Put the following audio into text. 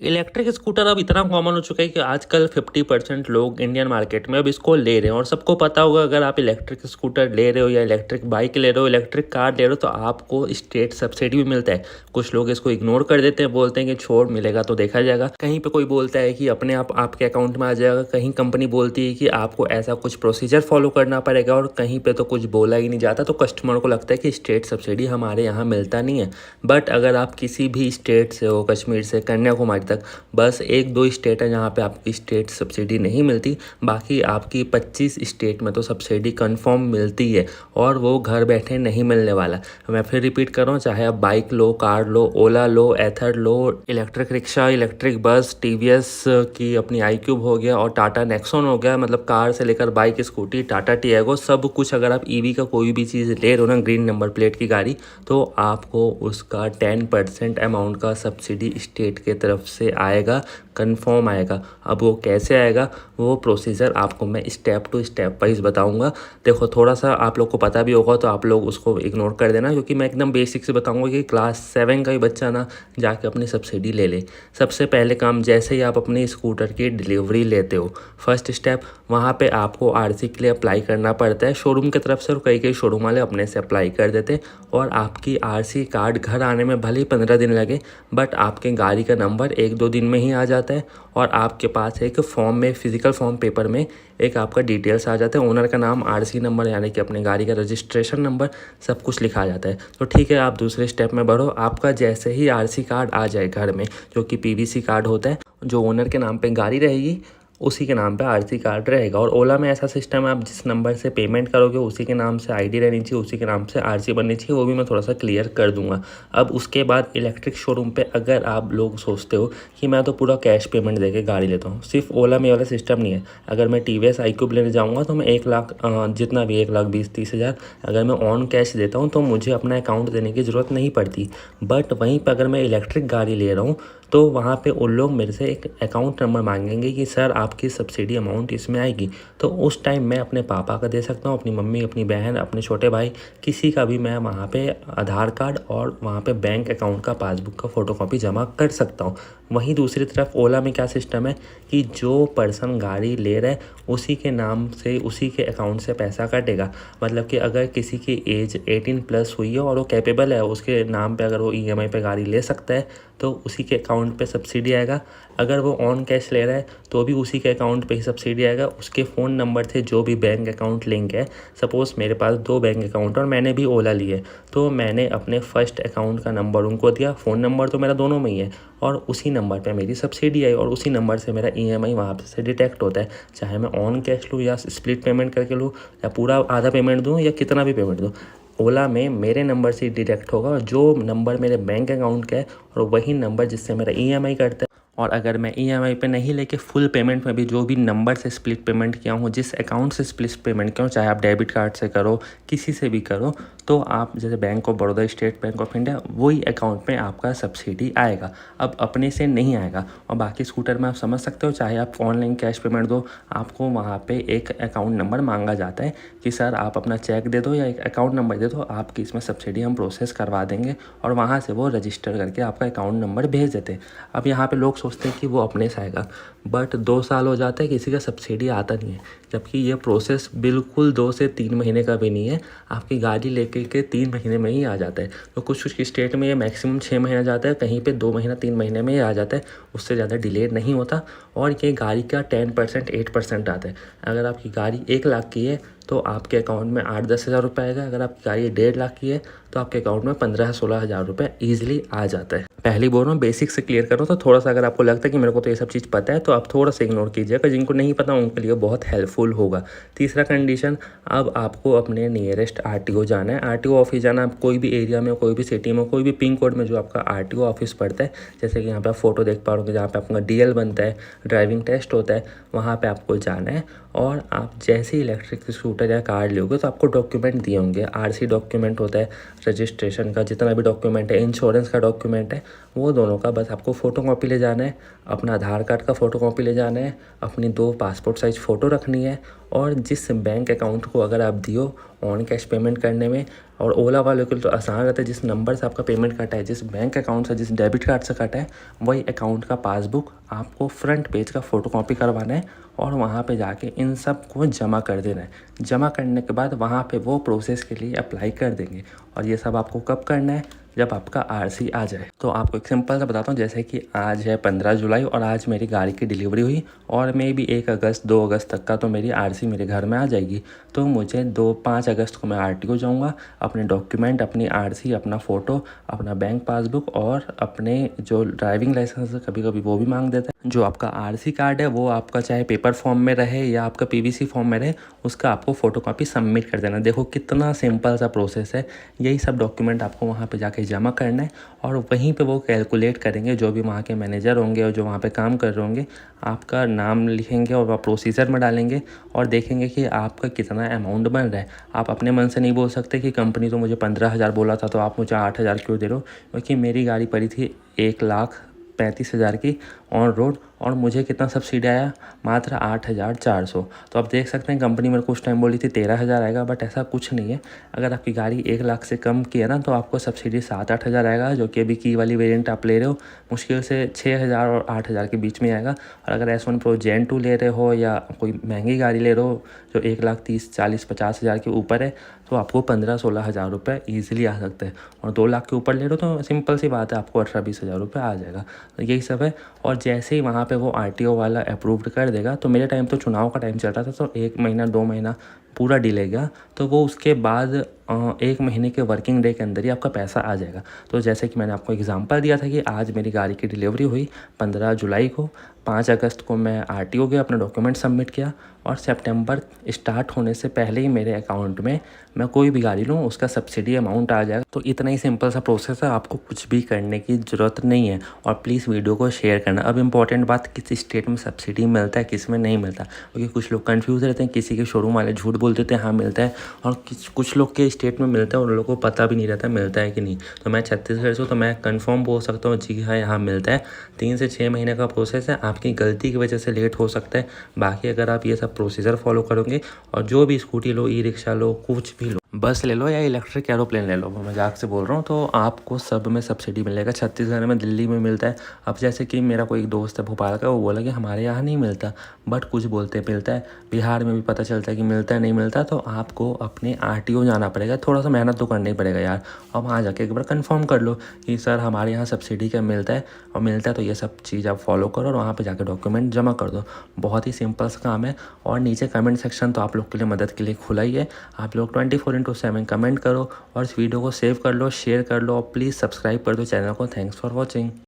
Electric scooter अब इतना common हो चुका है कि आजकल 50% लोग इंडियन मार्केट में अब इसको ले रहे हैं। और सबको पता होगा, अगर आप इलेक्ट्रिक स्कूटर ले रहे हो या इलेक्ट्रिक बाइक ले रहे हो, इलेक्ट्रिक कार ले रहे हो, तो आपको स्टेट सब्सिडी भी मिलता है। कुछ लोग इसको इग्नोर कर देते हैं, बोलते हैं कि छोड़, मिलेगा तो देखा जाएगा। कहीं पे कोई बोलता है कि अपने आप आपके अकाउंट में आ जाएगा, कहीं कंपनी बोलती है कि आपको ऐसा कुछ प्रोसीजर फॉलो करना पड़ेगा, और कहीं पे तो कुछ बोला ही नहीं जाता। तो कस्टमर को लगता है कि स्टेट सब्सिडी हमारे यहाँ मिलता नहीं है। बट अगर आप किसी भी स्टेट से हो, कश्मीर से कन्याकुमारी तक, बस एक दो स्टेट है जहाँ पे आपकी स्टेट सब्सिडी नहीं मिलती, बाकी आपकी 25 स्टेट में तो सब्सिडी कंफर्म मिलती है। और वो घर बैठे नहीं मिलने वाला। मैं फिर रिपीट कर रहा हूँ, चाहे आप बाइक लो, कार लो, ओला लो, एथर लो, electric rickshaw, electric bus, TVS की अपनी iQube हो गया और टाटा नेक्सॉन हो गया, मतलब कार से लेकर बाइक, स्कूटी, टाटा टियागो, सब कुछ। अगर आप ईवी का कोई भी चीज़ ले रहे हो ना, ग्रीन नंबर प्लेट की गाड़ी, तो आपको उसका 10% अमाउंट का सब्सिडी स्टेट के तरफ से आएगा, कंफर्म आएगा। अब वो कैसे आएगा, वो प्रोसीजर आपको मैं स्टेप टू स्टेप वाइज बताऊंगा। देखो, थोड़ा सा आप लोग को पता भी होगा तो आप लोग उसको इग्नोर कर देना, क्योंकि मैं एकदम बेसिक से बताऊंगा कि क्लास 7 का ही बच्चा ना जाके अपनी सब्सिडी ले ले। सबसे पहले काम, जैसे ही आप अपनी स्कूटर की डिलीवरी लेते हो, फर्स्ट स्टेप, वहाँ पे आपको आरसी के लिए अप्लाई करना पड़ता है शोरूम की तरफ से, और कई शोरूम वाले अपने से अप्लाई कर देते हैं। और आपकी आरसी कार्ड घर आने में भले ही 15 दिन लगे, बट आपके गाड़ी का नंबर 1-2 दिन में ही आ जाता है। और आपके पास एक फॉर्म में, फिजिकल फॉर्म पेपर में, एक आपका डिटेल्स आ जाता है, ओनर का नाम, आरसी नंबर यानी कि अपनी गाड़ी का रजिस्ट्रेशन नंबर, सब कुछ लिखा जाता है। तो ठीक है, आप दूसरे स्टेप में बढ़ो। आपका जैसे ही आरसी कार्ड आ जाए घर में, जो कि पीवीसी कार्ड होता है, जो ओनर के नाम पे गाड़ी रहेगी उसी के नाम पे आरसी कार्ड रहेगा। और ओला में ऐसा सिस्टम है, आप जिस नंबर से पेमेंट करोगे उसी के नाम से आईडी रहनी चाहिए, उसी के नाम से आरसी बननी चाहिए। वो भी मैं थोड़ा सा क्लियर कर दूंगा। अब उसके बाद इलेक्ट्रिक शोरूम पे अगर आप लोग सोचते हो कि मैं तो पूरा कैश पेमेंट देके गाड़ी लेता हूँ, सिर्फ ओला में वाला सिस्टम नहीं है। अगर मैं टीवीएस iQube लेने जाऊँगा तो मैं 1 लाख, जितना भी 1,20,30 हज़ार, अगर मैं ऑन कैश देता हूँ तो मुझे अपना अकाउंट देने की ज़रूरत नहीं पड़ती। बट वहीं पर अगर मैं इलेक्ट्रिक गाड़ी ले रहा हूँ तो वहाँ पे उन लोग मेरे से एक अकाउंट नंबर मांगेंगे कि सर आपकी सब्सिडी अमाउंट इसमें आएगी। तो उस टाइम मैं अपने पापा का दे सकता हूँ, अपनी मम्मी, अपनी बहन, अपने छोटे भाई, किसी का भी मैं वहाँ पे आधार कार्ड और वहाँ पे बैंक अकाउंट का पासबुक का फ़ोटोकॉपी जमा कर सकता हूँ। वहीं दूसरी तरफ ओला में क्या सिस्टम है कि जो पर्सन गाड़ी ले रहा है उसी के नाम से, उसी के अकाउंट से पैसा कटेगा। मतलब कि अगर किसी की एज 18+ हुई है और वो कैपेबल है, उसके नाम पे अगर वो ईएमआई पे गाड़ी ले सकता है, तो उसी के अकाउंट पे सब्सिडी आएगा। अगर वो ऑन कैश ले रहा है तो भी उसी के अकाउंट पे ही सब्सिडी आएगा। उसके फ़ोन नंबर से जो भी बैंक अकाउंट लिंक है, सपोज़ मेरे पास 2 बैंक अकाउंट और मैंने भी ओला ली है, तो मैंने अपने फर्स्ट अकाउंट का नंबर उनको दिया, फ़ोन नंबर तो मेरा दोनों में ही है, और उसी नंबर पे मेरी सब्सिडी आई, और उसी नंबर से मेरा ईएमआई वहाँ से डिटेक्ट होता है। चाहे मैं ऑन कैश लूँ या स्प्लिट पेमेंट करके लूँ, या पूरा आधा पेमेंट दूँ या कितना भी पेमेंट दूँ, ओला में मेरे नंबर से डिटेक्ट होगा, और जो नंबर मेरे बैंक अकाउंट का है और वही नंबर जिससे मेरा ईएमआई कटता है। और अगर मैं ईएमआई पे नहीं लेके फुल पेमेंट में भी जो भी नंबर से स्प्लिट पेमेंट किया हूँ, जिस अकाउंट से स्प्लिट पेमेंट किया हूँ, चाहे आप डेबिट कार्ड से करो, किसी से भी करो, तो आप जैसे bank of Baroda, state bank of India, वही अकाउंट में आपका सब्सिडी आएगा। अब अपने से नहीं आएगा। और बाकी स्कूटर में आप समझ सकते हो, चाहे आप ऑनलाइन कैश पेमेंट दो, आपको वहाँ पे एक अकाउंट नंबर मांगा जाता है कि सर आप अपना चेक दे दो या एक अकाउंट नंबर दे दो, आपकी इसमें सब्सिडी हम प्रोसेस करवा देंगे, और वहाँ से वो रजिस्टर करके आपका अकाउंट नंबर भेज देते हैं। अब यहाँ पे लोग सोचते हैं कि वो अपने से आएगा, बट 2 साल हो जाते हैं किसी का सब्सिडी आता नहीं है, जबकि ये प्रोसेस बिल्कुल 2 से 3 महीने का भी नहीं है। आपकी गाड़ी लेके के 3 महीने में ही आ जाता है। तो कुछ कुछ स्टेट में ये मैक्सिमम 6 महीना जाता है, कहीं पे 2 महीना 3 महीने में ही आ जाता है, उससे ज़्यादा डिले नहीं होता। और ये गाड़ी का 10% 8% आता है। अगर आपकी गाड़ी 1 लाख की है तो आपके अकाउंट में 8-10 हज़ार रुपये आएगा। अगर आपकी गाड़ी 1.5 लाख की है तो आपके अकाउंट में 15-16 हज़ार रुपये ईजिली आ जाता है। पहली बोल रहा हूँ, बेसिक से क्लियर करो, तो थोड़ा सा अगर आपको लगता है कि मेरे को तो ये सब चीज़ पता है, तो आप थोड़ा सा इग्नोर कीजिएगा। जिनको नहीं पता उनके लिए बहुत हेल्पफुल होगा। तीसरा कंडीशन, अब आपको अपने नियरेस्ट आरटीओ जाना है। आरटीओ ऑफिस जाना, आप कोई भी एरिया में, कोई भी सिटी में, कोई भी पिन कोड में जो आपका आरटीओ ऑफिस पड़ता है, जैसे कि यहाँ पे आप फोटो देख पा रहे हो, जहाँ पे आपका डीएल बनता है, ड्राइविंग टेस्ट होता है, वहाँ पे आपको जाना है। और आप जैसे ही इलेक्ट्रिक स्कूटर या कार लोगे तो आपको डॉक्यूमेंट दिए होंगे। आरसी डॉक्यूमेंट होता है, रजिस्ट्रेशन का जितना भी डॉक्यूमेंट है, इंश्योरेंस का डॉक्यूमेंट है, वो दोनों का बस आपको फ़ोटोकॉपी ले जाना है, अपना आधार कार्ड का फ़ोटोकॉपी ले जाना है, अपनी 2 पासपोर्ट साइज़ फ़ोटो रखनी है और जिस बैंक अकाउंट को अगर आप दियो ऑन कैश पेमेंट करने में, और ओला वालों के लिए तो आसान रहता है, जिस नंबर से आपका पेमेंट कटा है, जिस बैंक अकाउंट से, जिस डेबिट कार्ड से कटा है, वही अकाउंट का पासबुक आपको फ्रंट पेज का फ़ोटोकॉपी करवाना है और वहाँ पे जाके इन सब को जमा कर देना है। जमा करने के बाद वहाँ पे वो प्रोसेस के लिए अप्लाई कर देंगे और ये सब आपको कब करना है, जब आपका आरसी आ जाए। तो आपको एक सिंपल सा बताता हूँ, जैसे कि आज है 15 जुलाई और आज मेरी गाड़ी की डिलीवरी हुई और मे भी 1 अगस्त 2 अगस्त तक का तो मेरी आरसी मेरे घर में आ जाएगी। तो मुझे 5 अगस्त को मैं आरटीओ जाऊँगा, अपने डॉक्यूमेंट, अपनी आरसी, अपना फ़ोटो, अपना बैंक पासबुक और अपने जो ड्राइविंग लाइसेंस है कभी कभी वो भी मांग देता है। जो आपका आरसी कार्ड है वो आपका चाहे पेपर फॉर्म में रहे या आपका पीवीसी फॉर्म में रहे, उसका आपको फ़ोटोकॉपी सबमिट कर देना। देखो कितना सिंपल सा प्रोसेस है। यही सब डॉक्यूमेंट आपको वहाँ पे जाके जमा करना है और वहीं पे वो कैलकुलेट करेंगे, जो भी वहाँ के मैनेजर होंगे और जो वहाँ पे काम कर रहे होंगे, आपका नाम लिखेंगे और वह प्रोसीजर में डालेंगे और देखेंगे कि आपका कितना अमाउंट बन रहा है। आप अपने मन से नहीं बोल सकते कि कंपनी तो मुझे 15,000 बोला था तो आप मुझे 8,000 क्यों दे रहे हो, क्योंकि मेरी गाड़ी पड़ी थी 1,35,000 की ऑन रोड और मुझे कितना सब्सिडी आया, मात्र 8,400। तो आप देख सकते हैं कंपनी मेरे को उस टाइम बोली थी 13,000 आएगा, बट ऐसा कुछ नहीं है। अगर आपकी गाड़ी 1 लाख से कम की है ना तो आपको सब्सिडी 7-8 हज़ार आएगा, जो कि अभी की वाली वेरिएंट आप ले रहे हो मुश्किल से 6,000 और 8,000 के बीच में आएगा। और अगर S1 Pro Gen 2 ले रहे हो या कोई महंगी गाड़ी ले रहे हो जो 1,30,000, 40,000, 50,000 के ऊपर है तो आपको 15-16 हज़ार रुपये ईजिली आ सकते हैं। और 2 लाख के ऊपर ले रहे हो तो सिंपल सी बात है, आपको 18-20 हज़ार रुपये आ जाएगा। तो यही सब है। और जैसे ही वहाँ पे वो आरटीओ वाला अप्रूव्ड कर देगा, तो मेरे टाइम तो चुनाव का टाइम चल रहा था तो 1 महीना 2 महीना पूरा डिले गया, तो वो उसके बाद 1 महीने के वर्किंग डे के अंदर ही आपका पैसा आ जाएगा। तो जैसे कि मैंने आपको एग्जांपल दिया था कि आज मेरी गाड़ी की डिलीवरी हुई 15 जुलाई को, 5 अगस्त को मैं आरटीओ गया, अपना डॉक्यूमेंट सबमिट किया और सितंबर स्टार्ट होने से पहले ही मेरे अकाउंट में मैं कोई भी गाड़ी लूँ उसका सब्सिडी अमाउंट आ जाएगा। तो इतना ही सिंपल सा प्रोसेस है, आपको कुछ भी करने की ज़रूरत नहीं है। और प्लीज़ वीडियो को शेयर करना। अब इम्पॉर्टेंट बात, किस स्टेट में सब्सिडी मिलता है किस में नहीं मिलता, क्योंकि कुछ लोग कन्फ्यूज़ रहते हैं, किसी के शोरूम वाले झूठ बोल देते हैं हाँ मिलता है, और कुछ लोग के स्टेट में मिलता है और उन लोगों को पता भी नहीं रहता मिलता है कि नहीं। तो मैं छत्तीसगढ़ से हूँ तो मैं कंफर्म बोल सकता हूँ जी हाँ यहाँ मिलता है। 3 से 6 महीने का प्रोसेस है, आपकी गलती की वजह से लेट हो सकता है। बाकी अगर आप ये सब प्रोसीजर फॉलो करोगे और जो भी स्कूटी लो, ई रिक्शा लो, कुछ भी लो, बस ले लो या इलेक्ट्रिक एरोप्लेन ले लो, मैं मजाक से बोल रहा हूँ, तो आपको सब में सब्सिडी मिलेगा। छत्तीसगढ़ में, दिल्ली में मिलता है। अब जैसे कि मेरा कोई दोस्त है भोपाल का, वो बोला कि हमारे यहाँ नहीं मिलता, बट कुछ बोलते मिलता है। बिहार में भी पता चलता है कि मिलता है नहीं मिलता, तो आपको अपने आरटीओ जाना पड़ेगा। थोड़ा सा मेहनत तो करना ही पड़ेगा यार, और वहाँ जाके एक बार कंफर्म कर लो कि सर हमारे यहाँ सब्सिडी का मिलता है, और मिलता है तो ये सब चीज़ आप फॉलो करो और वहाँ पर जाकर डॉक्यूमेंट जमा कर दो। बहुत ही सिंपल सा काम है। और नीचे कमेंट सेक्शन तो आप लोग के लिए मदद के लिए खुला ही है। आप लोग 24/7 कमेंट करो और इस वीडियो को सेव कर लो, शेयर कर लो और प्लीज़ सब्सक्राइब कर दो चैनल को। Thanks for watching.